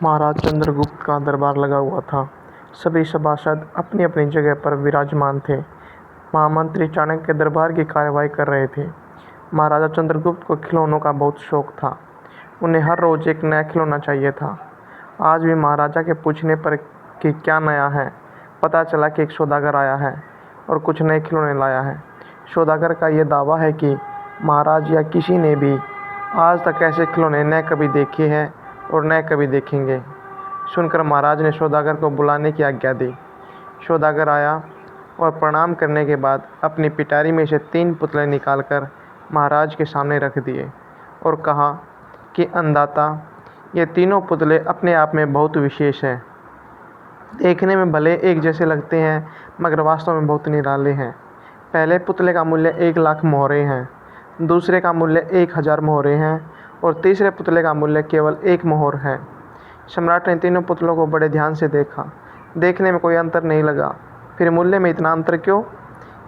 महाराज चंद्रगुप्त का दरबार लगा हुआ था। सभी सभासद अपनी अपनी जगह पर विराजमान थे। महामंत्री चाणक्य दरबार की कार्यवाही कर रहे थे। महाराजा चंद्रगुप्त को खिलौनों का बहुत शौक था। उन्हें हर रोज एक नया खिलौना चाहिए था। आज भी महाराजा के पूछने पर कि क्या नया है, पता चला कि एक सौदागर आया है और कुछ नए खिलौने लाया है। सौदागर का यह दावा है कि महाराज या किसी ने भी आज तक ऐसे खिलौने न कभी देखे हैं और न कभी देखेंगे। सुनकर महाराज ने सौदागर को बुलाने की आज्ञा दी। सौदागर आया और प्रणाम करने के बाद अपनी पिटारी में से 3 पुतले निकालकर महाराज के सामने रख दिए और कहा कि अन्नदाता, ये तीनों पुतले अपने आप में बहुत विशेष हैं। देखने में भले एक जैसे लगते हैं मगर वास्तव में बहुत निराले हैं। पहले पुतले का मूल्य 1 लाख मोहरे हैं, दूसरे का मूल्य 1000 मोहरे हैं और तीसरे पुतले का मूल्य केवल 1 मोहर है। सम्राट ने तीनों पुतलों को बड़े ध्यान से देखा। देखने में कोई अंतर नहीं लगा। फिर मूल्य में इतना अंतर क्यों?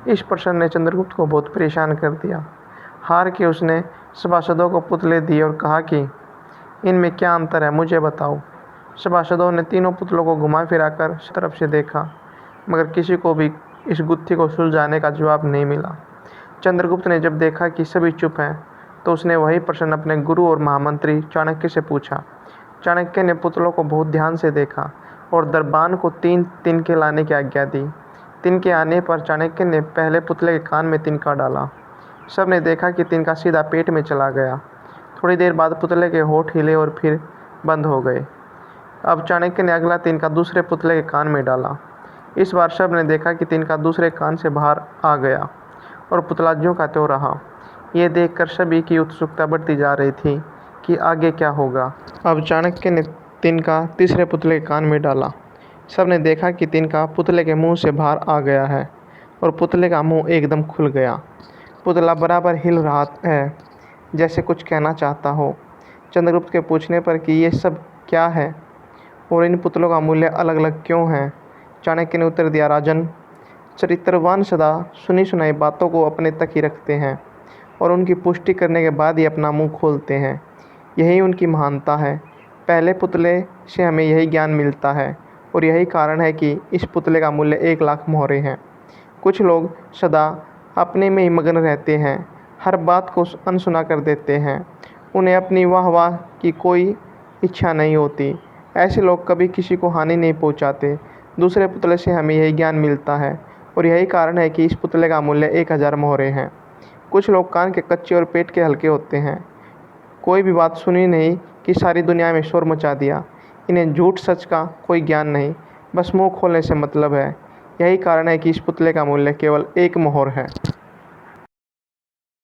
इस प्रश्न ने चंद्रगुप्त को बहुत परेशान कर दिया। हार के उसने सभासदों को पुतले दिए और कहा कि इनमें क्या अंतर है, मुझे बताओ। सभासदों ने तीनों पुतलों को घुमा फिराकर तरफ से देखा मगर किसी को भी इस गुत्थी को सुलझाने का जवाब नहीं मिला। चंद्रगुप्त ने जब देखा कि सभी चुप हैं तो उसने वही प्रश्न अपने गुरु और महामंत्री चाणक्य से पूछा। चाणक्य ने पुतलों को बहुत ध्यान से देखा और दरबान को 3 तिनके लाने की आज्ञा दी। तिनके आने पर चाणक्य ने पहले पुतले के कान में तिनका डाला। सब ने देखा कि तिनका सीधा पेट में चला गया। थोड़ी देर बाद पुतले के होंठ हिले और फिर बंद हो गए। अब चाणक्य ने अगला तिनका दूसरे पुतले के कान में डाला। इस बार सब ने देखा कि तिनका दूसरे कान से बाहर आ गया और पुतला ज्यों का त्यों रहा। ये देखकर सभी की उत्सुकता बढ़ती जा रही थी कि आगे क्या होगा। अब चाणक्य ने तिनका तीसरे पुतले के कान में डाला। सब ने देखा कि तिनका पुतले के मुंह से बाहर आ गया है और पुतले का मुंह एकदम खुल गया। पुतला बराबर हिल रहा है जैसे कुछ कहना चाहता हो। चंद्रगुप्त के पूछने पर कि ये सब क्या है और इन पुतलों का मूल्य अलग अलग क्यों है, चाणक्य ने उत्तर दिया, राजन, चरित्रवान सदा सुनी सुनाई बातों को अपने तक ही रखते हैं और उनकी पुष्टि करने के बाद ही अपना मुंह खोलते हैं। यही उनकी महानता है। पहले पुतले से हमें यही ज्ञान मिलता है और यही कारण है कि इस पुतले का मूल्य 1 लाख मोहरे हैं। कुछ लोग सदा अपने में ही मगन रहते हैं, हर बात को अनसुना कर देते हैं। उन्हें अपनी वाह की कोई इच्छा नहीं होती। ऐसे लोग कभी किसी को हानि नहीं पहुंचाते। दूसरे पुतले से हमें यही ज्ञान मिलता है और यही कारण है कि इस पुतले का मूल्य 1000 मोहरे हैं। कुछ लोग कान के कच्चे और पेट के हल्के होते हैं। कोई भी बात सुनी नहीं कि सारी दुनिया में शोर मचा दिया। इन्हें झूठ सच का कोई ज्ञान नहीं, बस मुंह खोलने से मतलब है। यही कारण है कि इस पुतले का मूल्य केवल 1 मोहर है।